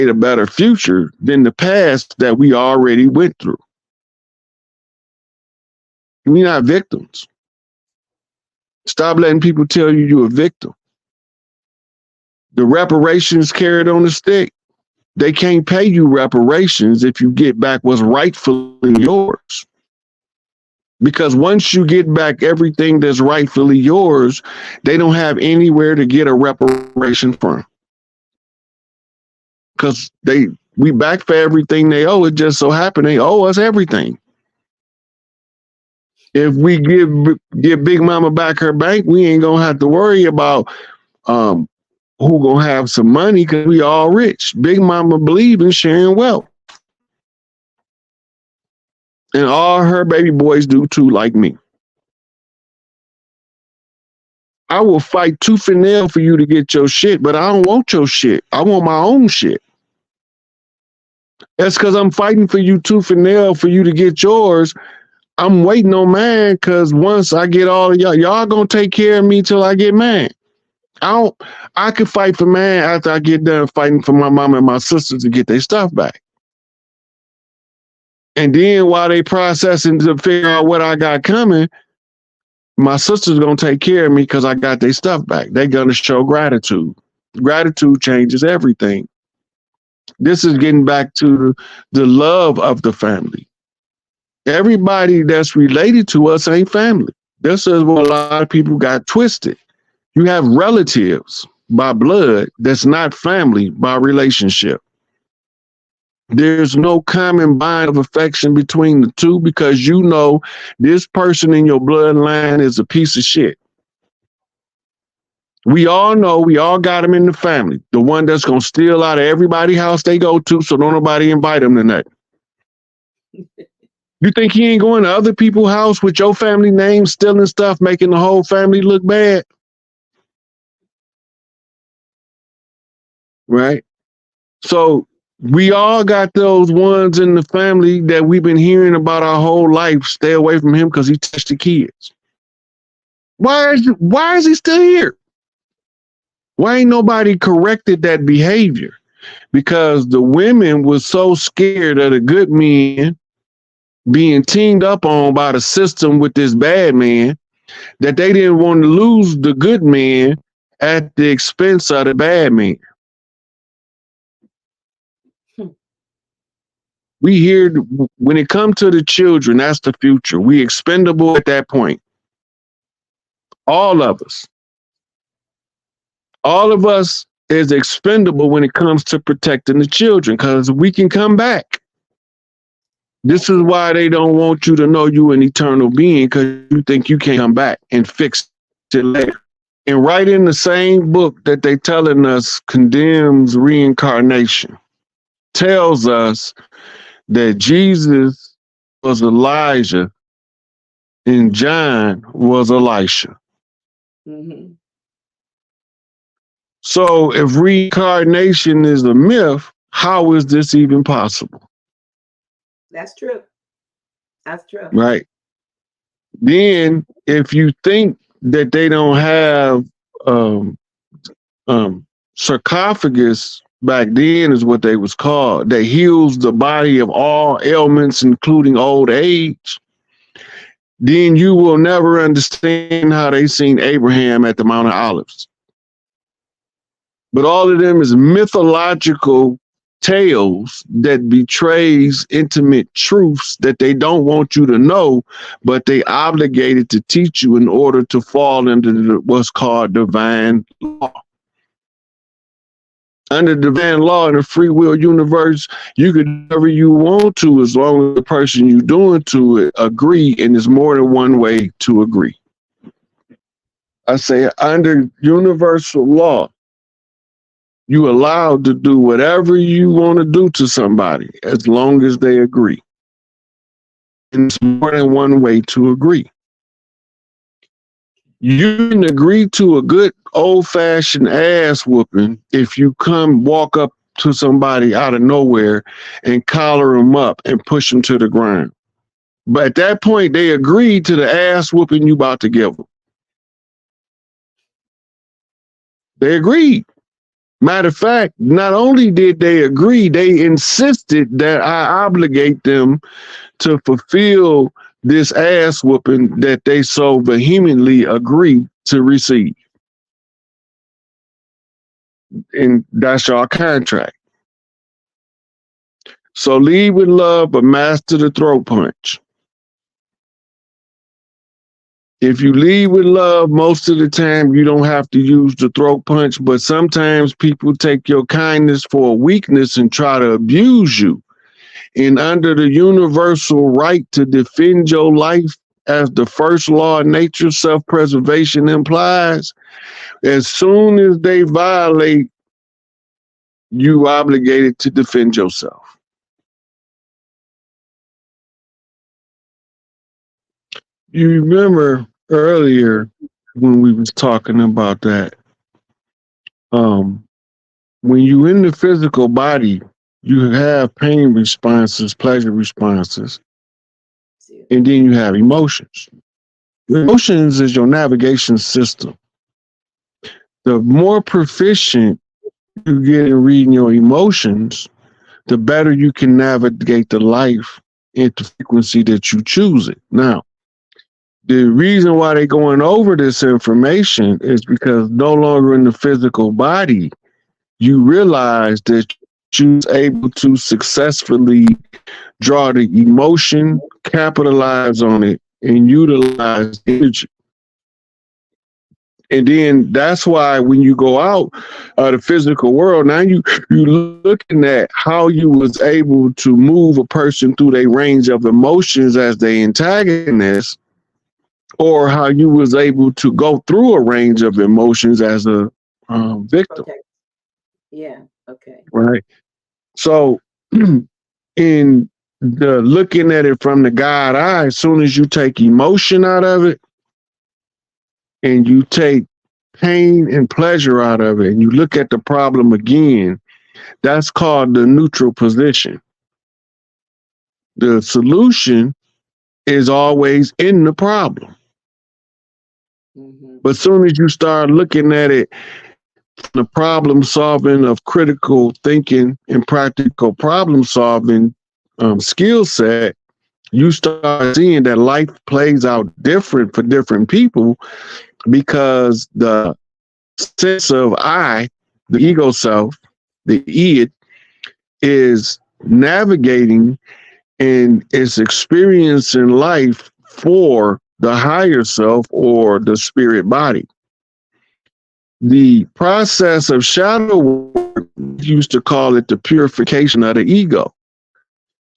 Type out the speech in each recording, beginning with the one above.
a better future than the past that we already went through. We're not victims. Stop letting people tell you you're a victim. The reparations carried on the stick. They can't pay you reparations if you get back what's rightfully yours. Because once you get back everything that's rightfully yours, they don't have anywhere to get a reparation from. Because we back for everything they owe. It just so happened they owe us everything. If we give Big Mama back her bank, we ain't gonna have to worry about who gonna have some money because we all rich. Big Mama believe in sharing wealth. And all her baby boys do too, like me. I will fight tooth and nail for you to get your shit, but I don't want your shit. I want my own shit. That's because I'm fighting for you tooth and nail for you to get yours. I'm waiting on mine because once I get all of y'all gonna take care of me till I get mine. I can fight for mine after I get done fighting for my mom and my sisters to get their stuff back. And then while they processing to figure out what I got coming, my sister's gonna take care of me because I got their stuff back. They're gonna show gratitude. Gratitude changes everything. This is getting back to the love of the family. Everybody that's related to us ain't family. This is what a lot of people got twisted. You have relatives by blood that's not family by relationship. There's no common bond of affection between the two because you know this person in your bloodline is a piece of shit. We all know, we all got them in the family. The one that's going to steal out of everybody's house they go to so don't nobody invite them to nothing. You think he ain't going to other people's house with your family name, stealing stuff, making the whole family look bad? Right? So we all got those ones in the family that we've been hearing about our whole life. Stay away from him because he touched the kids. Why is he still here? Why ain't nobody corrected that behavior? Because the women was so scared of the good men being teamed up on by the system with this bad man that they didn't want to lose the good man at the expense of the bad man. We hear when it comes to the children, that's the future. We expendable at that point. All of us. All of us is expendable when it comes to protecting the children because we can come back. This is why they don't want you to know you an eternal being because you think you can come back and fix it later. And right in the same book that they telling us condemns reincarnation, tells us that Jesus was Elijah and John was Elisha. Mm-hmm. So if reincarnation is a myth, how is this even possible? That's true. That's true. Right. Then if you think that they don't have sarcophagus back then is what they was called, that heals the body of all ailments, including old age, then you will never understand how they seen Abraham at the Mount of Olives. But all of them is mythological tales that betrays intimate truths that they don't want you to know, but they obligated to teach you in order to fall into what's called divine law. Under divine law in a free will universe, you can do whatever you want to as long as the person you're doing to it agree, and there's more than one way to agree. I say under universal law, you allowed to do whatever you want to do to somebody as long as they agree. And it's more than one way to agree. You can agree to a good old-fashioned ass whooping if you come walk up to somebody out of nowhere and collar them up and push them to the ground. But at that point, they agreed to the ass whooping you about to give them. They agreed. Matter of fact, not only did they agree, they insisted that I obligate them to fulfill this ass whooping that they so vehemently agree to receive. And that's our contract. So lead with love, but master the throat punch. If you lead with love, most of the time you don't have to use the throat punch, but sometimes people take your kindness for a weakness and try to abuse you. And under the universal right to defend your life, as the first law of nature, self-preservation implies, as soon as they violate, you obligated to defend yourself. You remember earlier when we was talking about that, when you in the physical body, you have pain responses, pleasure responses, and then you have emotions. Emotions is your navigation system. The more proficient you get in reading your emotions, the better you can navigate the life into frequency that you choose it. Now, the reason why they're going over this information is because no longer in the physical body, you realize that you're able to successfully draw the emotion, capitalize on it, and utilize energy. And then that's why when you go out the physical world, now you looking at how you was able to move a person through their range of emotions as they antagonist, or how you was able to go through a range of emotions as a victim. Okay. Yeah. Okay. Right. So in the looking at it from the God eye, as soon as you take emotion out of it and you take pain and pleasure out of it and you look at the problem again, that's called the neutral position. The solution is always in the problem. But as soon as you start looking at it, the problem solving of critical thinking and practical problem solving skill set, you start seeing that life plays out different for different people, because the sense of I, the ego self, the id, is navigating and is experiencing life for the higher self or the spirit body. The process of shadow work, used to call it the purification of the ego.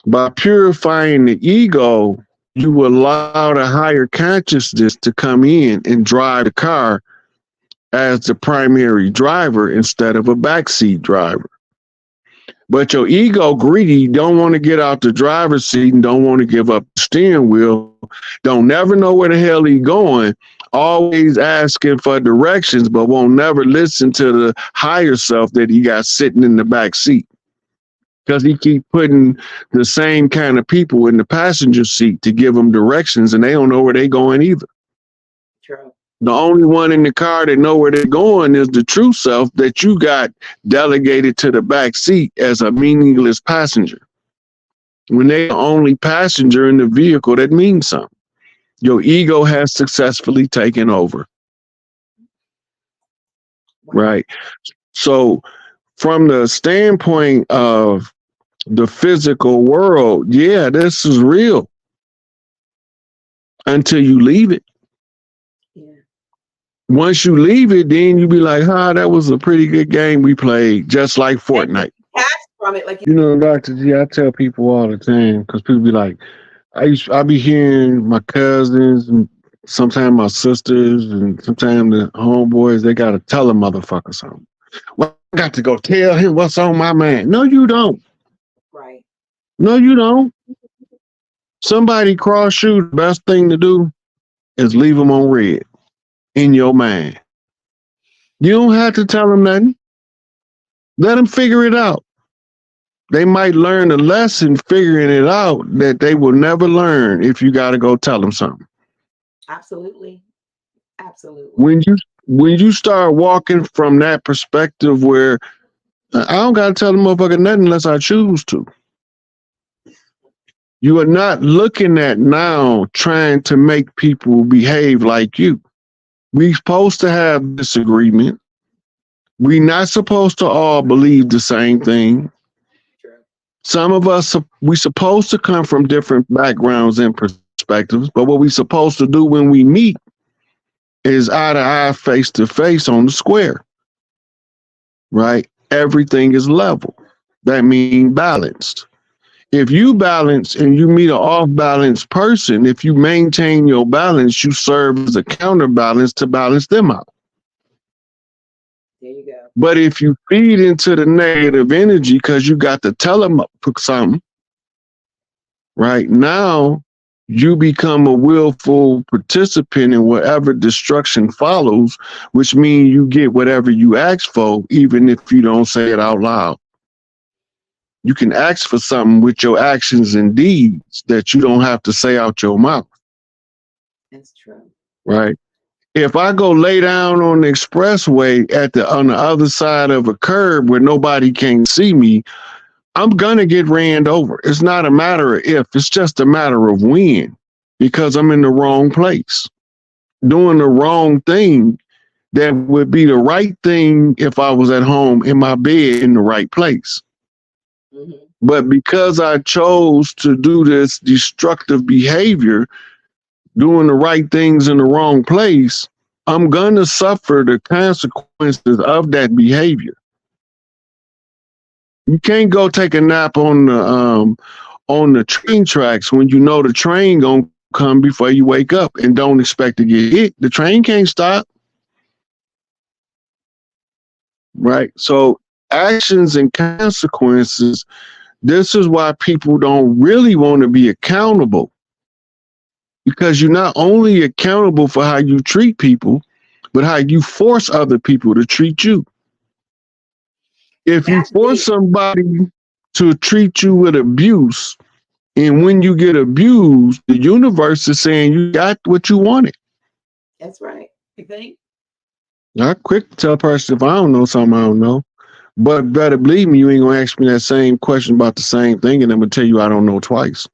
By purifying the ego, you allow the higher consciousness to come in and drive the car as the primary driver instead of a backseat driver. But your ego, greedy, don't want to get out the driver's seat and don't want to give up the steering wheel, don't never know where the hell he's going, always asking for directions, but won't never listen to the higher self that he got sitting in the back seat. Because he keep putting the same kind of people in the passenger seat to give them directions, and they don't know where they're going either. True. The only one in the car that know where they're going is the true self that you got delegated to the back seat as a meaningless passenger. When they're the only passenger in the vehicle, that means something. Your ego has successfully taken over. Wow. Right. So from the standpoint of the physical world, yeah, this is real until you leave it. Yeah. Once you leave it, then you be like, that was a pretty good game we played, just like Fortnite. From it, like you know, Dr. G, I tell people all the time, because people be like, I be hearing my cousins and sometimes my sisters and sometimes the homeboys, they got to tell a motherfucker something. Well, I got to go tell him what's on my mind. No, you don't. Right. No, you don't. Somebody cross you, the best thing to do is leave them on red in your mind. You don't have to tell them nothing. Let them figure it out. They might learn a lesson figuring it out that they will never learn if you got to go tell them something. Absolutely. Absolutely. when you start walking from that perspective where I don't got to tell the motherfucker nothing unless I choose to. You are not looking at now trying to make people behave like you. We supposed to have disagreement. We not supposed to all believe the same thing. True. Some of us, we supposed to come from different backgrounds and perspectives, but what we supposed to do when we meet is eye to eye, face to face on the square, right? Everything is level. That means balanced. If you balance and you meet an off-balance person, if you maintain your balance, you serve as a counterbalance to balance them out. There you go. But if you feed into the negative energy because you got to tell them something, right now you become a willful participant in whatever destruction follows, which means you get whatever you ask for, even if you don't say it out loud. You can ask for something with your actions and deeds that you don't have to say out your mouth. That's true. Right? If I go lay down on the expressway on the other side of a curb where nobody can see me, I'm gonna get ran over. It's not a matter of if, it's just a matter of when, because I'm in the wrong place, doing the wrong thing that would be the right thing if I was at home in my bed in the right place. Mm-hmm. But because I chose to do this destructive behavior, doing the right things in the wrong place, I'm going to suffer the consequences of that behavior. You can't go take a nap on the train tracks when you know the train gonna come before you wake up and don't expect to get hit. The train can't stop. Right? So actions and consequences, this is why people don't really want to be accountable. Because you're not only accountable for how you treat people, but how you force other people to treat you. If you force somebody to treat you with abuse, and when you get abused, the universe is saying you got what you wanted. That's right. You think? Not quick to tell a person if I don't know something I don't know. But better believe me, you ain't gonna ask me that same question about the same thing, and I'm gonna tell you I don't know twice.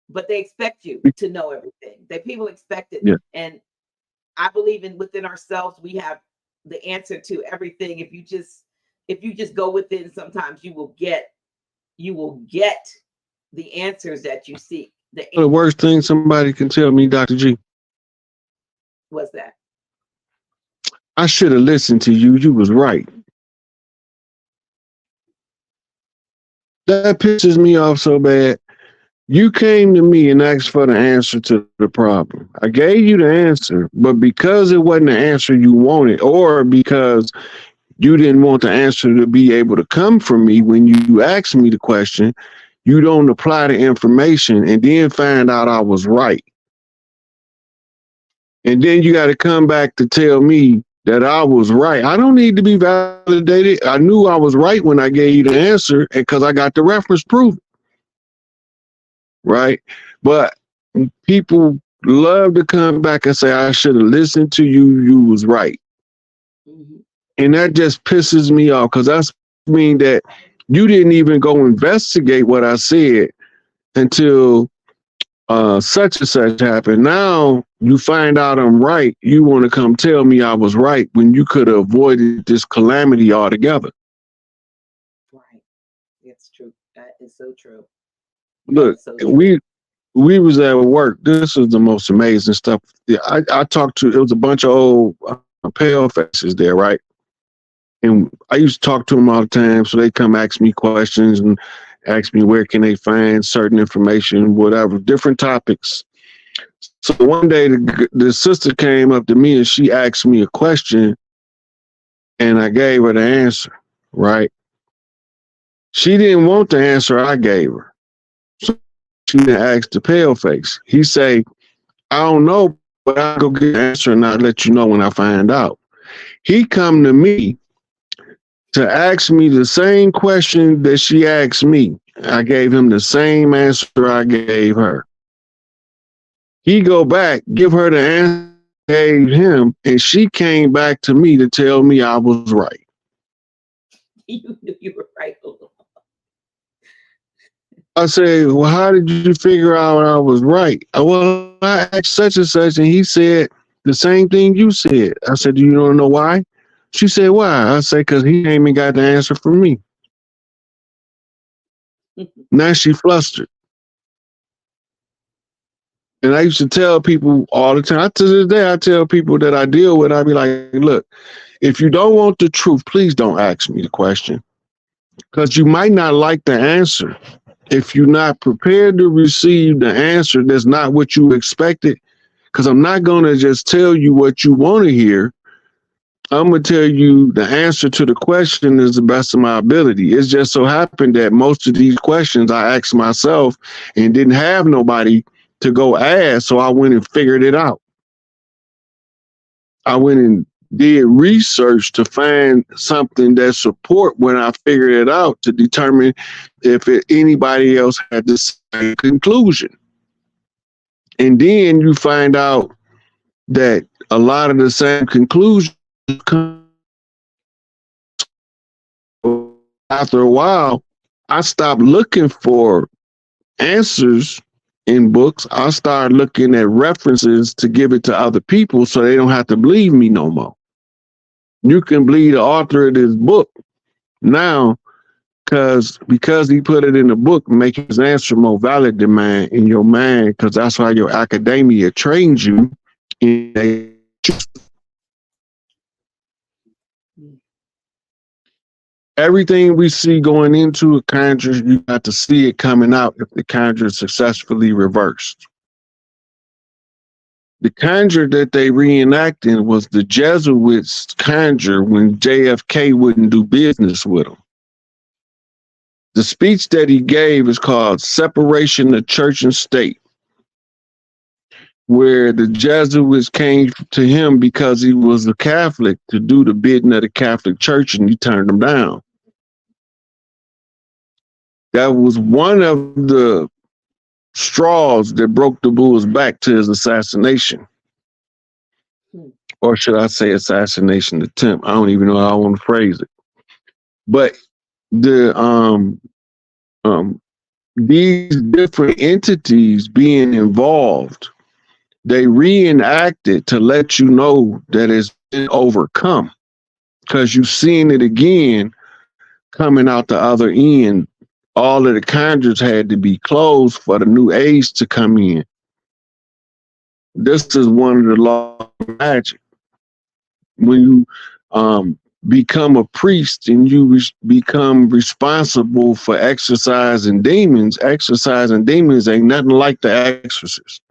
But they expect you to know everything. People expect it. Yeah. And I believe within ourselves, we have the answer to everything. If you just go within, sometimes you will get the answers that you seek. The worst thing somebody can tell me, Dr. G. What's that? I should have listened to you. You was right. That pisses me off so bad. You came to me and asked for the answer to the problem. I gave you the answer, but because it wasn't the answer you wanted, or because you didn't want the answer to be able to come from me when you asked me the question, you don't apply the information and then find out I was right. And then you got to come back to tell me that I was right. I don't need to be validated. I knew I was right when I gave you the answer because I got the reference proof. Right? But people love to come back and say, I should have listened to you. You was right. Mm-hmm. And that just pisses me off because that's mean that you didn't even go investigate what I said until such and such happened. Now you find out I'm right. You want to come tell me I was right when you could have avoided this calamity altogether. Right. It's true. That is so true. Look, so true. we was at work. This is the most amazing stuff. I talked to, it was a bunch of old pale faces there, right? And I used to talk to them all the time. So they come ask me questions and ask me where can they find certain information, whatever, different topics. So one day the sister came up to me and she asked me a question and I gave her the answer, right? She didn't want the answer I gave her. So she asked the pale face. He say, I don't know, but I'll go get the answer and I'll let you know when I find out. He come to me to ask me the same question that she asked me. I gave him the same answer I gave her. He go back, give her the answer I gave him, and she came back to me to tell me I was right. You knew you were right. I said, well, how did you figure out I was right? Well, I asked such and such, and he said the same thing you said. I said, do you want to know why? She said, why? I said, because he ain't even got the answer from me. Now she flustered. And I used to tell people all the time, to this day, I tell people that I deal with, I be like, look, if you don't want the truth, please don't ask me the question, because you might not like the answer. If you're not prepared to receive the answer that's not what you expected, because I'm not going to just tell you what you want to hear. I'm going to tell you the answer to the question is the best of my ability. It's just so happened that most of these questions I asked myself and didn't have nobody to go ask, so I went and figured it out. I went and did research to find something that support when I figured it out, to determine if anybody else had the same conclusion. And then you find out that a lot of the same conclusions come after a while. I stopped looking for answers in books. I started looking at references to give it to other people so they don't have to believe me no more. You can believe the author of this book now because he put it in the book, making his answer more valid than mine in your mind, because that's why your academia trains you in a everything we see going into a conjure, you got to see it coming out if the conjure is successfully reversed. The conjure that they reenacted was the Jesuits' conjure when JFK wouldn't do business with them. The speech that he gave is called Separation of Church and State, where the Jesuits came to him because he was a Catholic to do the bidding of the Catholic Church, and he turned them down. That was one of the straws that broke the bull's back to his assassination. Or should I say assassination attempt? I don't even know how I want to phrase it. But these different entities being involved, they reenacted to let you know that it's been overcome, because you've seen it again coming out the other end. All of the conjures had to be closed for the new age to come in. This is one of the laws of magic. When you become a priest and you become responsible for exorcising demons ain't nothing like the exorcist.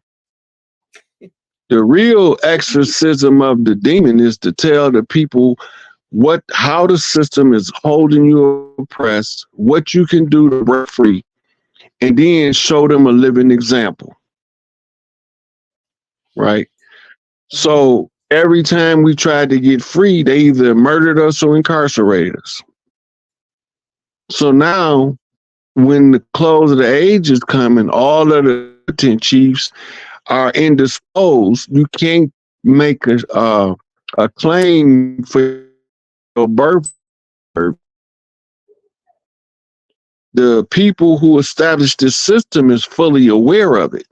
The real exorcism of the demon is to tell the people how the system is holding you oppressed, what you can do to break free, and then show them a living example. Right? So every time we tried to get free, they either murdered us or incarcerated us. So now, when the close of the age is coming, all of the militant chiefs are indisposed. You can't make a claim for your birth. The people who established this system is fully aware of it.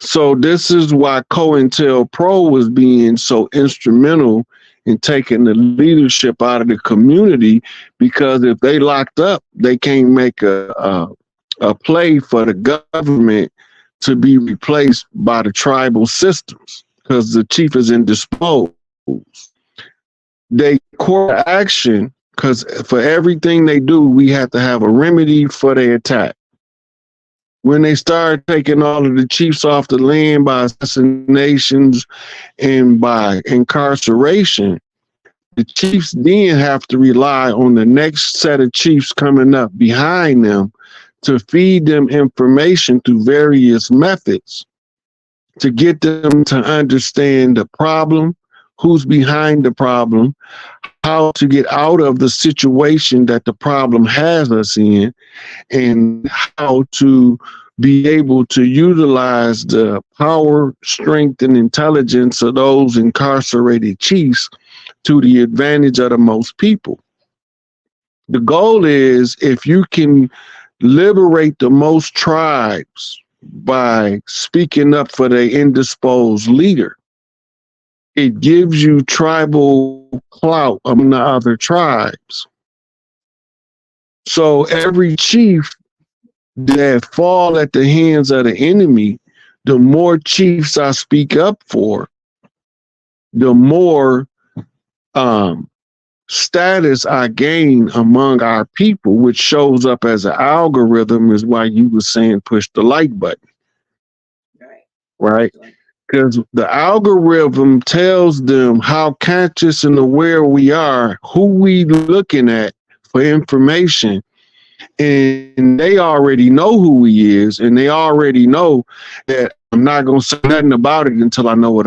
So this is why COINTELPRO was being so instrumental in taking the leadership out of the community, because if they locked up, they can't make a play for the government to be replaced by the tribal systems, because the chief is indisposed. They court action, because for everything they do, we have to have a remedy for their attack. When they start taking all of the chiefs off the land by assassinations and by incarceration, the chiefs then have to rely on the next set of chiefs coming up behind them to feed them information through various methods to get them to understand the problem, who's behind the problem, how to get out of the situation that the problem has us in, and how to be able to utilize the power, strength, and intelligence of those incarcerated chiefs to the advantage of the most people. The goal is, if you can liberate the most tribes by speaking up for the indisposed leader, it gives you tribal clout among the other tribes. So every chief that fall at the hands of the enemy, the more chiefs I speak up for, the more status I gain among our people, which shows up as an algorithm, is why you were saying push the like button. Right? Because the algorithm tells them how conscious and aware we are, who we looking at for information. And they already know who he is, and they already know that I'm not going to say nothing about it until I know what I'm